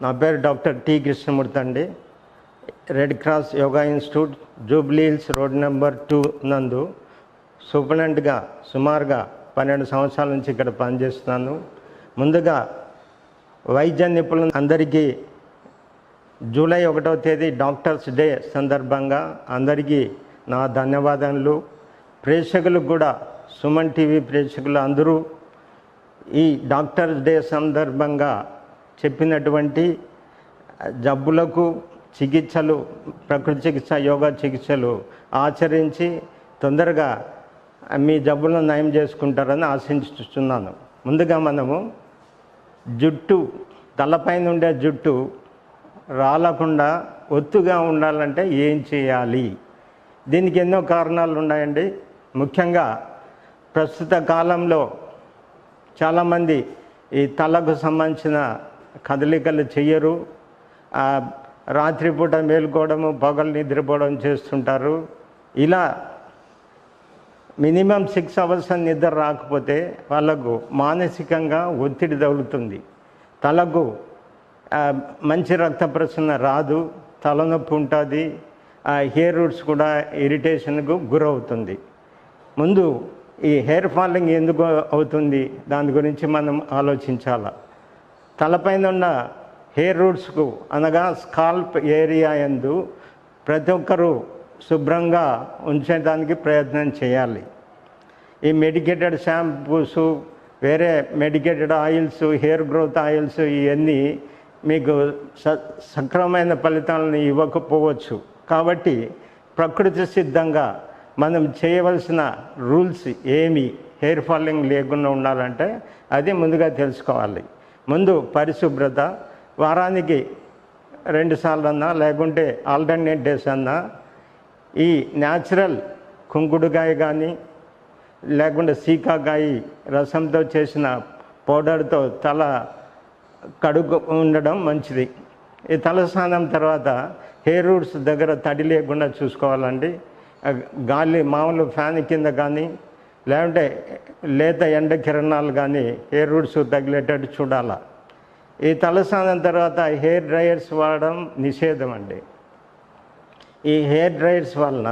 నా పేరు doctor T Krishnamurthy అండి. Red cross yoga institute Jubilee hills road number 2 నందు సూపరింటెండెంట్గా సుమారుగా 12 సంవత్సరాల నుంచి ఇక్కడ పనిచేస్తున్నాను. ముందుగా వైద్య నిపుణులు అందరికీ జూలై 1వ తేదీ డాక్టర్స్ డే సందర్భంగా అందరికీ నా ధన్యవాదాలు. ప్రేక్షకులకు కూడా సుమన్ టీవీ ప్రేక్షకులు అందరూ ఈ డాక్టర్స్ డే సందర్భంగా చెప్పినటువంటి జబ్బులకు చికిత్సలు, ప్రకృతి చికిత్స, యోగా చికిత్సలు ఆచరించి తొందరగా మీ జబ్బులను నయం చేసుకుంటారని ఆశించుతున్నాను. ముందుగా మనము తలపైన ఉండే జుట్టు రాలకుండా ఒత్తుగా ఉండాలంటే ఏం చేయాలి? దీనికి ఎన్నో కారణాలు ఉన్నాయండి. ముఖ్యంగా ప్రస్తుత కాలంలో చాలామంది ఈ తలకు సంబంధించిన కదలికలు చెయ్యరు. రాత్రిపూట మేలుకోవడము, పగలు నిద్రపోవడం చేస్తుంటారు. ఇలా మినిమం 6 అవర్స్ నిద్ర రాకపోతే వాళ్ళకు మానసికంగా ఒత్తిడి తగులుతుంది. తలకు మంచి రక్త ప్రసరణ రాదు, తలనొప్పి ఉంటుంది, హెయిర్ రూట్స్ కూడా ఇరిటేషన్కు గురవుతుంది. ముందు ఈ హెయిర్ ఫాలింగ్ ఎందుకు అవుతుంది దాని గురించి మనం ఆలోచించాలి. తలపైన ఉన్న హెయిర్ రూట్స్కు అనగా స్కాల్ప్ ఏరియా యందు ప్రతి ఒక్కరూ శుభ్రంగా ఉంచడానికి ప్రయత్నం చేయాలి. ఈ మెడికేటెడ్ షాంపూస్, వేరే medicated oils, hair growth oils ఇవన్నీ మీకు సక్రమమైన ఫలితాలను ఇవ్వకపోవచ్చు. కాబట్టి ప్రకృతి సిద్ధంగా మనం చేయవలసిన రూల్స్ ఏమి హెయిర్ ఫాలింగ్ లేకుండా ఉండాలంటే అది ముందుగా తెలుసుకోవాలి. ముందు పరిశుభ్రత, వారానికి 2 సార్లు అన్నా లేకుంటే ఆల్టర్నేట్ డేస్ అన్నా ఈ న్యాచురల్ కుంకుడుకాయ కానీ లేకుంటే సీకాకాయ రసంతో చేసిన పౌడర్తో తల కడుగు ఉండడం మంచిది. ఈ తలస్నానం తర్వాత హెయిర్ రూట్స్ దగ్గర తడి లేకుండా చూసుకోవాలండి. గాలి మామూలు ఫ్యాన్ కింద కానీ లేకుంటే లేత ఎండ కిరణాలు కానీ హెయిర్ రూట్స్ తగిలేటట్టు చూడాలి. ఈ తలస్నానం తర్వాత హెయిర్ డ్రైయర్స్ వాడడం నిషేధం అండి. ఈ హెయిర్ డ్రైయర్స్ వలన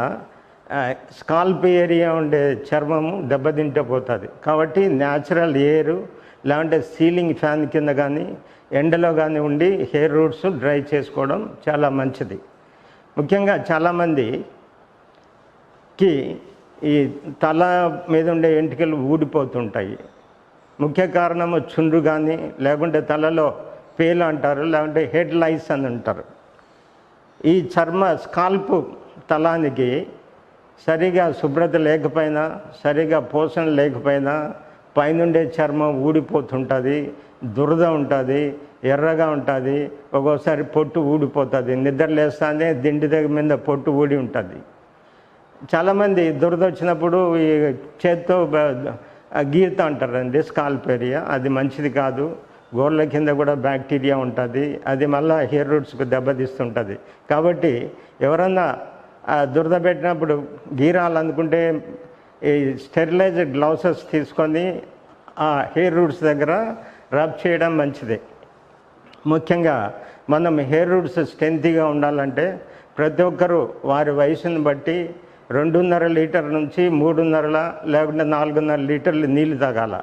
స్కాల్ప్ ఏరియా ఉండే చర్మము దెబ్బతింటపోతుంది. కాబట్టి న్యాచురల్ ఎయిర్ లేకుంటే సీలింగ్ ఫ్యాన్ కింద కానీ ఎండలో కానీ ఉండి హెయిర్ రూట్స్ డ్రై చేసుకోవడం చాలా మంచిది. ముఖ్యంగా చాలామందికి ఈ తల మీద ఉండే వెంట్రుకలు ఊడిపోతుంటాయి. ముఖ్య కారణము చుండ్రు కానీ లేకుంటే తలలో పేలు అంటారు, లేకుంటే హెడ్ లైస్ అని అంటారు. ఈ స్కాల్ప్ తలానికి సరిగా శుభ్రత లేకపోయినా, సరిగా పోషణ లేకపోయినా పైనుండే చర్మం ఊడిపోతుంటుంది, దురద ఉంటుంది, ఎర్రగా ఉంటుంది, ఒక్కోసారి పొట్టు ఊడిపోతుంది. నిద్ర లేస్తానే దిండి దగ్గర మీద పొట్టు ఊడి ఉంటుంది. చాలామంది దురద వచ్చినప్పుడు ఈ చేత్తో గీరుతూ అంటారండి స్కాల్ప్ ఏరియా. అది మంచిది కాదు. గోర్ల కింద కూడా బ్యాక్టీరియా ఉంటుంది, అది మళ్ళీ హెయిర్ రూట్స్కు దెబ్బతీస్తుంటుంది. కాబట్టి ఎవరన్నా దురద పెట్టినప్పుడు గీరాలనుకుంటే ఈ స్టెరిలైజ్డ్ గ్లౌసెస్ తీసుకొని ఆ హెయిర్ రూట్స్ దగ్గర రబ్ చేయడం మంచిది. ముఖ్యంగా మనం హెయిర్ రూట్స్ స్ట్రెంతీగా ఉండాలంటే ప్రతి ఒక్కరూ వారి వయసును బట్టి 2.5 లీటర్ నుంచి 3.5 లేకుంటే 4.5 లీటర్లు నీళ్ళు తాగాల.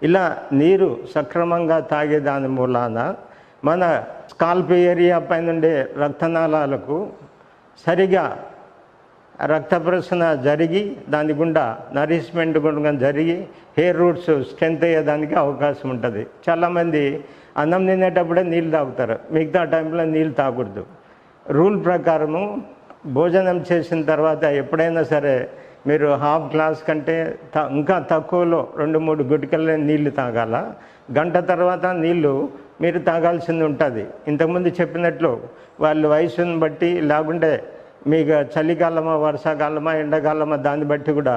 ఇలా నీరు సక్రమంగా తాగేదాని మూలాన మన స్కాల్ప్ ఏరియా పైన ఉండే రక్తనాళాలకు సరిగా రక్త ప్రసరణ జరిగి దాని గుండా నరిష్మెంట్ గుండా జరిగి హెయిర్ రూట్స్ స్ట్రెంత్ అయ్యేదానికి అవకాశం ఉంటుంది. చాలామంది అన్నం తినేటప్పుడే నీళ్ళు తాగుతారు, మిగతా టైంలో నీళ్ళు తాగకూడదు. రూల్ ప్రకారము భోజనం చేసిన తర్వాత ఎప్పుడైనా సరే మీరు హాఫ్ గ్లాస్ కంటే ఇంకా తక్కువలో 2-3 గుటికల నీళ్లు తాగాల. గంట తర్వాత నీళ్లు మీరు తాగాల్సింది ఉంటుంది. ఇంతకుముందు చెప్పినట్లు వాళ్ళ వయసుని బట్టి లేకుంటే మీకు చలికాలమా, వర్షాకాలమా, ఎండాకాలమా దాన్ని బట్టి కూడా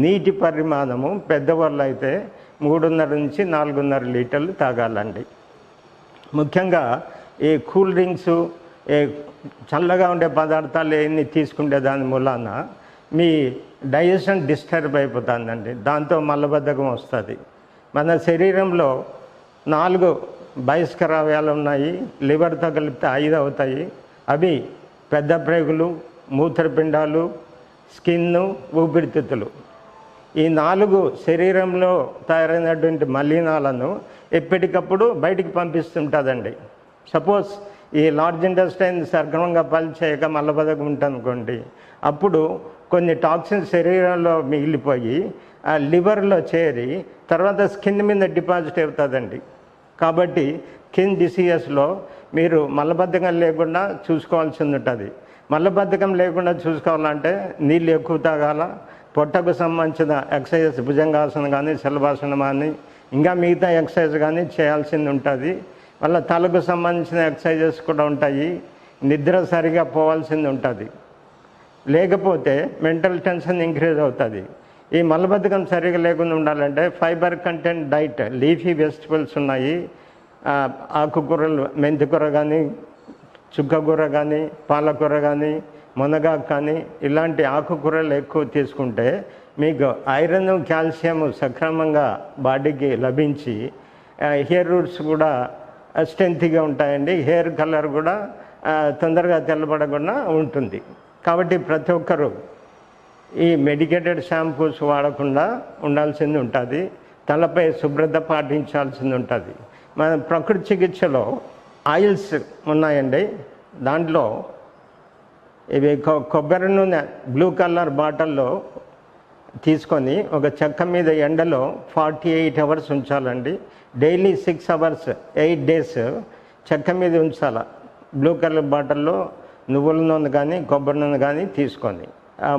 నీటి పరిమాణము పెద్దవాళ్ళు అయితే 3.5 నుంచి 4.5 లీటర్లు తాగాలండి. ముఖ్యంగా ఈ కూల్ డ్రింక్స్, చల్లగా ఉండే పదార్థాలు ఎన్ని తీసుకుంటే దాని మూలాన మీ డైజెషన్ డిస్టర్బ్ అయిపోతుందండి. దాంతో మలబద్ధకం వస్తుంది. మన శరీరంలో 4 బహిష్కర అవయాలు ఉన్నాయి, లివర్తో కలిపితే 5 అవుతాయి. అవి పెద్ద ప్రేగులు, మూత్రపిండాలు, స్కిన్ను, ఊపిరితిత్తులు. ఈ 4 శరీరంలో తయారైనటువంటి మలినాలను ఎప్పటికప్పుడు బయటికి పంపిస్తుంటుందండి. సపోజ్ ఈ లార్జ్ ఇంటెస్టైన్ సక్రమంగా పనిచేయక మలబద్ధకం ఉంటుందనుకోండి, అప్పుడు కొన్ని టాక్సిన్స్ శరీరంలో మిగిలిపోయి ఆ లివర్లో చేరి తర్వాత స్కిన్ మీద డిపాజిట్ అవుతుందండి. కాబట్టి స్కిన్ డిసీజెస్లో మీరు మలబద్ధకం లేకుండా చూసుకోవాల్సింది ఉంటుంది. మలబద్ధకం లేకుండా చూసుకోవాలంటే నీళ్ళు ఎక్కువ తాగాల, పొట్టకు సంబంధించిన ఎక్సర్సైజెస్ భుజంగాసనం కానీ, శలభాసనం కానీ, ఇంకా మిగతా ఎక్సర్సైజ్ కానీ చేయాల్సింది ఉంటుంది. మళ్ళీ తలకు సంబంధించిన ఎక్సర్సైజెస్ కూడా ఉంటాయి. నిద్ర సరిగా పోవాల్సింది ఉంటుంది. లేకపోతే మెంటల్ టెన్షన్ ఇంక్రీజ్ అవుతుంది. ఈ మలబద్ధకం సరిగా లేకుండా ఉండాలంటే fibre content diet, leafy vegetables ఉన్నాయి. ఆకుకూరలు, మెంతికూర కానీ, చుక్కకూర కానీ, పాలకూర కానీ, మునగాకు కానీ ఇలాంటి ఆకుకూరలు ఎక్కువ తీసుకుంటే మీకు ఐరన్, కాల్షియం సక్రమంగా బాడీకి లభించి హెయిర్ రూట్స్ కూడా స్ట్రెంత్గా ఉంటాయండి. హెయిర్ కలర్ కూడా తొందరగా తెల్లబడకుండా ఉంటుంది. కాబట్టి ప్రతి ఒక్కరూ ఈ మెడికేటెడ్ షాంపూస్ వాడకుండా ఉండాల్సింది ఉంటుంది. తలపై శుభ్రత పాటించాల్సింది ఉంటుంది. మన ప్రకృతి చికిత్సలో ఆయిల్స్ ఉన్నాయండి. దాంట్లో ఇవి కొబ్బరి నూనె బ్లూ కలర్ బాటిల్లో తీసుకొని ఒక చెక్క మీద ఎండలో 48 అవర్స్ ఉంచాలండి. డైలీ 6 అవర్స్ 8 డేస్ చెక్క మీద ఉంచాల. బ్లూ కలర్ బాటిల్లో నువ్వుల నూనె కానీ, కొబ్బరి నూనె కానీ తీసుకొని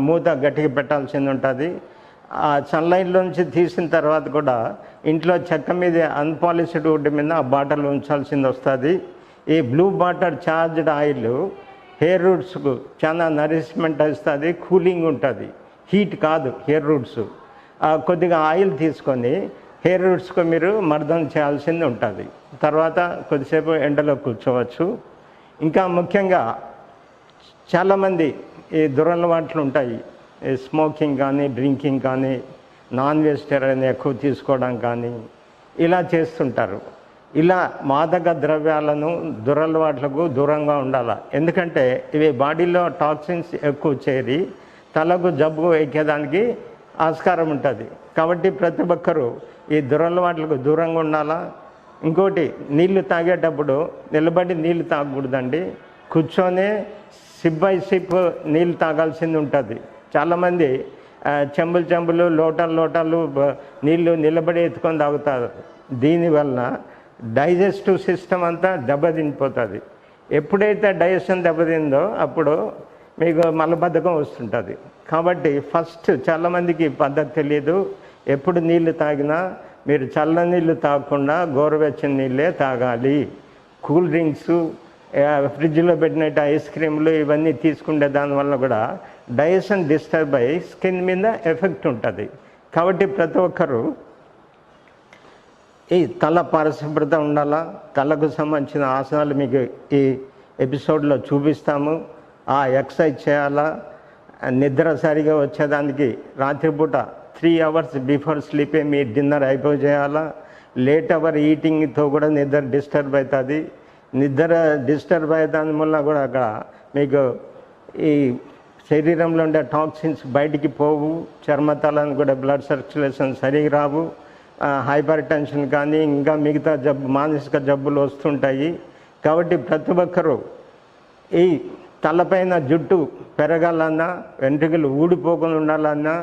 మూత గట్టిగా పెట్టాల్సింది ఉంటుంది. ఆ సన్లైట్లోంచి తీసిన తర్వాత కూడా ఇంట్లో చెక్క మీద అన్పాలిష్డ్ వుడ్ మీద ఆ బాటిల్ ఉంచాల్సింది వస్తుంది. ఈ blue water charged oil hair రూట్స్కు చాలా నరిష్మెంట్ ఇస్తుంది, కూలింగ్ ఉంటుంది. హీట్ కాదు హెయిర్ రూట్స్. కొద్దిగా ఆయిల్ తీసుకొని హెయిర్ రూట్స్కు మీరు మర్దన చేయాల్సింది ఉంటుంది. తర్వాత కొద్దిసేపు ఎండలో కూర్చోవచ్చు. ఇంకా ముఖ్యంగా చాలామంది ఈ దురలవాట్లు ఉంటాయి. స్మోకింగ్ కానీ, డ్రింకింగ్ కానీ, నాన్ వెజిటేరియన్ ఎక్కువ తీసుకోవడం కానీ ఇలా చేస్తుంటారు. ఇలా మాదక ద్రవ్యాలను, దురలవాట్లకు దూరంగా ఉండాలి. ఎందుకంటే ఇవి బాడీలో టాక్సిన్స్ ఎక్కువ చేరి తలకు జబ్బు ఎక్కేదానికి ఆస్కారం ఉంటుంది. కాబట్టి ప్రతి ఒక్కరూ ఈ దురలవాట్లకు దూరంగా ఉండాలా. ఇంకోటి, నీళ్లు తాగేటప్పుడు నిలబడి నీళ్లు తాగకూడదండి. కూర్చొనే సిప్ బై సిప్ నీళ్ళు తాగాల్సింది ఉంటుంది. చాలామంది చెంబులు లోటాలు నీళ్ళు నిలబడి ఎత్తుకొని తాగుతారు. దీనివల్ల డైజెస్టివ్ సిస్టమ్ అంతా దెబ్బతినిపోతుంది. ఎప్పుడైతే డైజెషన్ దెబ్బతిందో అప్పుడు మీకు మలబద్ధకం వస్తుంటుంది. కాబట్టి ఫస్ట్ చాలామందికి పద్ధతి తెలియదు. ఎప్పుడు నీళ్ళు తాగినా మీరు చల్ల నీళ్ళు తాగకుండా గోరువెచ్చని నీళ్ళే తాగాలి. కూల్ డ్రింక్స్, ఫ్రిడ్జ్లో పెట్టినట్టు ఐస్ క్రీములు ఇవన్నీ తీసుకుంటే దానివల్ల కూడా డైజెషన్ డిస్టర్బ్ అయ్యి స్కిన్ మీద ఎఫెక్ట్ ఉంటుంది. కాబట్టి ప్రతి ఒక్కరూ ఈ తల పరిశుభ్రత ఉండాలా. తలకు సంబంధించిన ఆసనాలు మీకు ఈ ఎపిసోడ్లో చూపిస్తాము. ఆ ఎక్సర్సైజ్ చేయాలా. నిద్ర సరిగా వచ్చేదానికి రాత్రిపూట 3 అవర్స్ బిఫోర్ స్లీపే మీ డిన్నర్ అయిపోయి చేయాలా. లేట్ అవర్ ఈటింగ్తో కూడా నిద్ర డిస్టర్బ్ అవుతుంది. నిద్ర డిస్టర్బ్ అయ్యే దాని వల్ల కూడా అక్కడ మీకు ఈ శరీరంలో ఉండే టాక్సిన్స్ బయటికి పోవు. చర్మతలను కూడా బ్లడ్ సర్క్యులేషన్ సరిగా రావు. హైపర్ టెన్షన్ కానీ ఇంకా మిగతా మానసిక జబ్బులు వస్తుంటాయి. కాబట్టి ప్రతి ఒక్కరూ ఈ తలపైన జుట్టు పెరగాలన్నా, వెంట్రుకలు ఊడిపోకుండా ఉండాలన్నా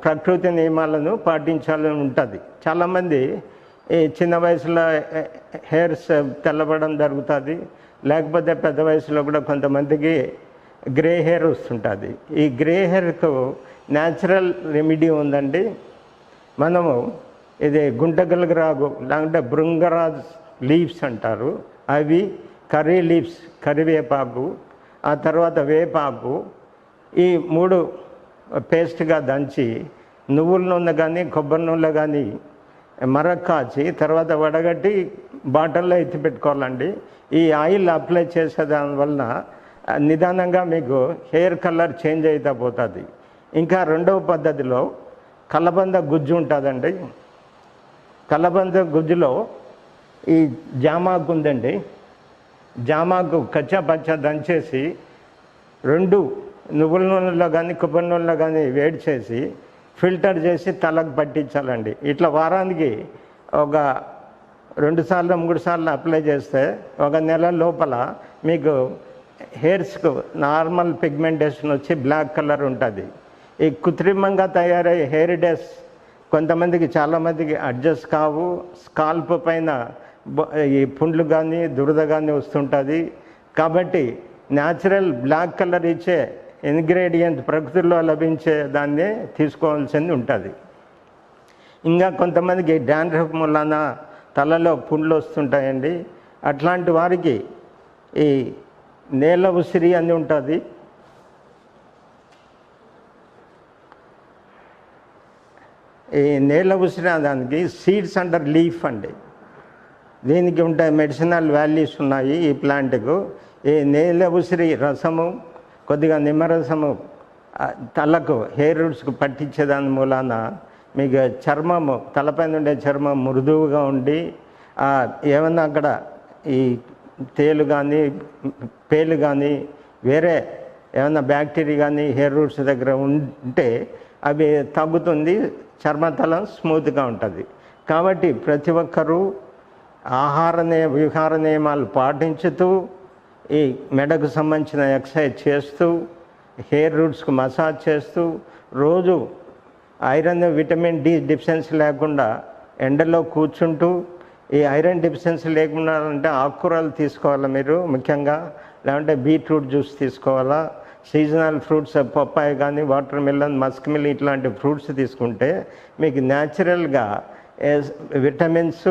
ప్రకృతి నియమాలను పాటించాలని ఉంటుంది. చాలామంది ఈ చిన్న వయసులో హెయిర్స్ తెల్లబడడం జరుగుతుంది. లేకపోతే పెద్ద వయసులో కూడా కొంతమందికి గ్రే హెయిర్ వస్తుంటుంది. ఈ గ్రే హెయిర్కు న్యాచురల్ రెమెడీ ఉందండి. మనము ఇది గుంటగలగరాగు లేకుంటే భృంగరాజ్ లీవ్స్ అంటారు. అవి కర్రీ లీవ్స్, కరివేపాకు, ఆ తర్వాత వేపాకు, ఈ 3 పేస్ట్గా దంచి నువ్వుల నూనె కానీ, కొబ్బరి నూనె కానీ మరక్కాచి తర్వాత వడగట్టి బాటిల్లో ఎత్తి పెట్టుకోవాలండి. ఈ ఆయిల్ అప్లై చేసే దానివల్ల నిదానంగా మీకు హెయిర్ కలర్ చేంజ్ అయితే పోతుంది. ఇంకా రెండవ పద్ధతిలో కలబంద గుజ్జు ఉంటుందండి. కలబంద గుజ్జులో ఈ జామాకు ఉందండి, జామాకు కచ్చా పచ్చా దంచేసి 2 నువ్వుల నూనెలో కానీ కొబ్బరి నూనెలో కానీ వేడి చేసి ఫిల్టర్ చేసి తలకు పట్టించాలండి. ఇట్లా వారానికి ఒక 2 సార్లు 3 సార్లు అప్లై చేస్తే 1 నెల లోపల మీకు హెయిర్స్కు నార్మల్ పిగ్మెంటేషన్ వచ్చి బ్లాక్ కలర్ ఉంటుంది. ఈ కృత్రిమంగా తయారయ్యే హెయిర్ డేస్ కొంతమందికి చాలామందికి అడ్జస్ట్ కావు. స్కాల్ప్ పైన ఈ పుండ్లు కానీ దురద కానీ వస్తుంటుంది. కాబట్టి న్యాచురల్ బ్లాక్ కలర్ ఇచ్చే ఇంగ్రీడియంట్ ప్రకృతిలో లభించే దాన్నే తీసుకోవాల్సింది ఉంటుంది. ఇంకా కొంతమందికి డాండ్రఫ్ మూలాన తలలో పుండ్లు వస్తుంటాయండి. అట్లాంటి వారికి ఈ నేల ఉసిరి అని ఉంటుంది. ఈ నేల ఉసిరి దానికి సీడ్స్ అండర్ లీఫ్ అండి. దీనికి ఉంటాయి మెడిసినల్ వాల్యూస్ ఉన్నాయి ఈ ప్లాంట్కు. ఈ నేల ఉసిరి రసము కొద్దిగా నిమ్మరసము తలకు హెయిర్ రూట్స్కు పట్టించేదాని మూలాన మీకు చర్మము తలపైన ఉండే చర్మం మృదువుగా ఉండి ఏమన్నా అక్కడ ఈ తేలు కానీ పేలు కానీ వేరే ఏమన్నా బ్యాక్టీరియా కానీ హెయిర్ రూట్స్ దగ్గర ఉంటే అవి తగ్గుతుంది, చర్మతలం స్మూత్గా ఉంటుంది. కాబట్టి ప్రతి ఒక్కరూ విహార నియమాలు పాటించుతూ ఈ మెడకు సంబంధించిన ఎక్సర్సైజ్ చేస్తూ హెయిర్ రూట్స్కు మసాజ్ చేస్తూ రోజు ఐరన్ విటమిన్ డి డెఫిషియన్సీ లేకుండా ఎండలో కూర్చుంటూ ఈ ఐరన్ డెఫిషియన్సీ లేకుండా అంటే ఆకుకూరలు తీసుకోవాలా మీరు ముఖ్యంగా, లేదంటే బీట్రూట్ జ్యూస్ తీసుకోవాలా. సీజనల్ ఫ్రూట్స్ పప్పాయ కానీ వాటర్ మిలన్ మస్క్ మిల్ ఇట్లాంటి ఫ్రూట్స్ తీసుకుంటే మీకు న్యాచురల్గా vitamins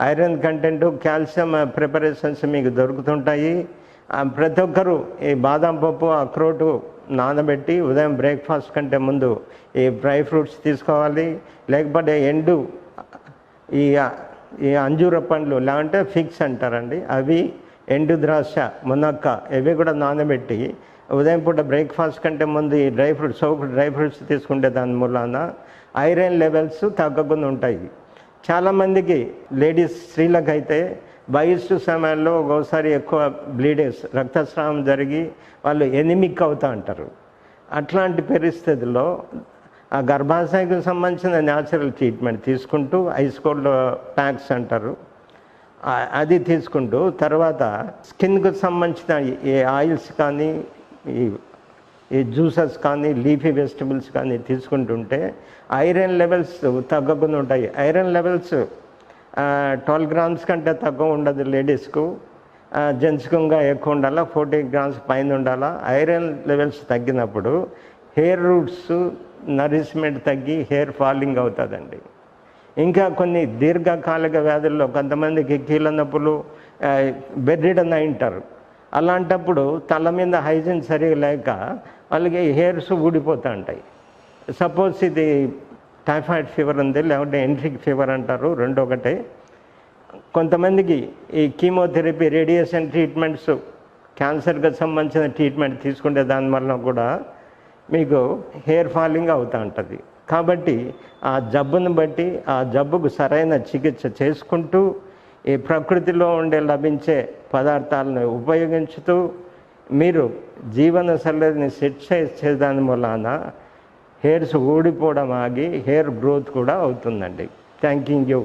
iron content calcium preparations మీకు దొరుకుతుంటాయి. ప్రతి ఒక్కరూ ఈ బాదం పప్పు అక్రోటు నానబెట్టి ఉదయం బ్రేక్ఫాస్ట్ కంటే ముందు ఈ డ్రై ఫ్రూట్స్ తీసుకోవాలి. లేకపోతే ఈ అంజూర పండ్లు లేదంటే ఫిక్స్ అంటారండి, అవి ఎండు ద్రాక్ష మునక్క ఇవి కూడా నానబెట్టి ఉదయం పూట బ్రేక్ఫాస్ట్ కంటే ముందు ఈ డ్రై ఫ్రూట్స్ తీసుకుంటే దాని మూలాన ఐరన్ లెవెల్స్ తగ్గకుండా ఉంటాయి. చాలామందికి స్త్రీలకైతే వయస్సు సమయంలో ఒక్కోసారి ఎక్కువ బ్లీడింగ్స్ రక్తస్రావం జరిగి వాళ్ళు ఎనిమిక్ అవుతూ ఉంటారు. అట్లాంటి పరిస్థితుల్లో ఆ గర్భాశయకు సంబంధించిన న్యాచురల్ ట్రీట్మెంట్ తీసుకుంటూ ఐస్ కోల్డ్ ప్యాక్స్ అంటారు, అది తీసుకుంటూ తర్వాత స్కిన్కు సంబంధించిన ఈ ఆయిల్స్ కానీ ఈ జ్యూసెస్ కానీ లీఫీ వెజిటబుల్స్ కానీ తీసుకుంటుంటే ఐరన్ లెవెల్స్ తగ్గకుండా ఉంటాయి. ఐరన్ లెవెల్స్ 12 గ్రామ్స్ కంటే తక్కువ ఉండదు లేడీస్కు, జెంట్స్కు ఇంకా ఎక్కువ ఉండాలా, 40 గ్రామ్స్ పైన ఉండాలా. ఐరన్ లెవెల్స్ తగ్గినప్పుడు హెయిర్ రూట్స్ నరిష్మెంట్ తగ్గి హెయిర్ ఫాలింగ్ అవుతుందండి. ఇంకా కొన్ని దీర్ఘకాలిక వ్యాధుల్లో కొంతమందికి కీళ్ళ నొప్పులు బెడ్ రిడన్ అయి ఉంటారు. అలాంటప్పుడు తల మీద హైజీన్ సరిగా లేక వాళ్ళకి హెయిర్స్ ఊడిపోతూ ఉంటాయి. సపోజ్ ఇది టైఫాయిడ్ ఫీవర్ ఉంది, లేకుంటే ఎంట్రిక్ ఫీవర్ అంటారు, రెండు ఒకటే. కొంతమందికి ఈ కీమోథెరపీ రేడియేషన్ ట్రీట్మెంట్స్ క్యాన్సర్కి సంబంధించిన ట్రీట్మెంట్ తీసుకుంటే దానివల్ల కూడా మీకు హెయిర్ ఫాలింగ్ అవుతూ ఉంటుంది. కాబట్టి ఆ జబ్బును బట్టి ఆ జబ్బుకు సరైన చికిత్స చేసుకుంటూ ఈ ప్రకృతిలో లభించే పదార్థాలను ఉపయోగించుతూ మీరు జీవన శైలిని సెట్ చేసేదాని వలన హెయిర్స్ ఊడిపోవడం ఆగి హెయిర్ గ్రోత్ కూడా అవుతుందండి. Thank you.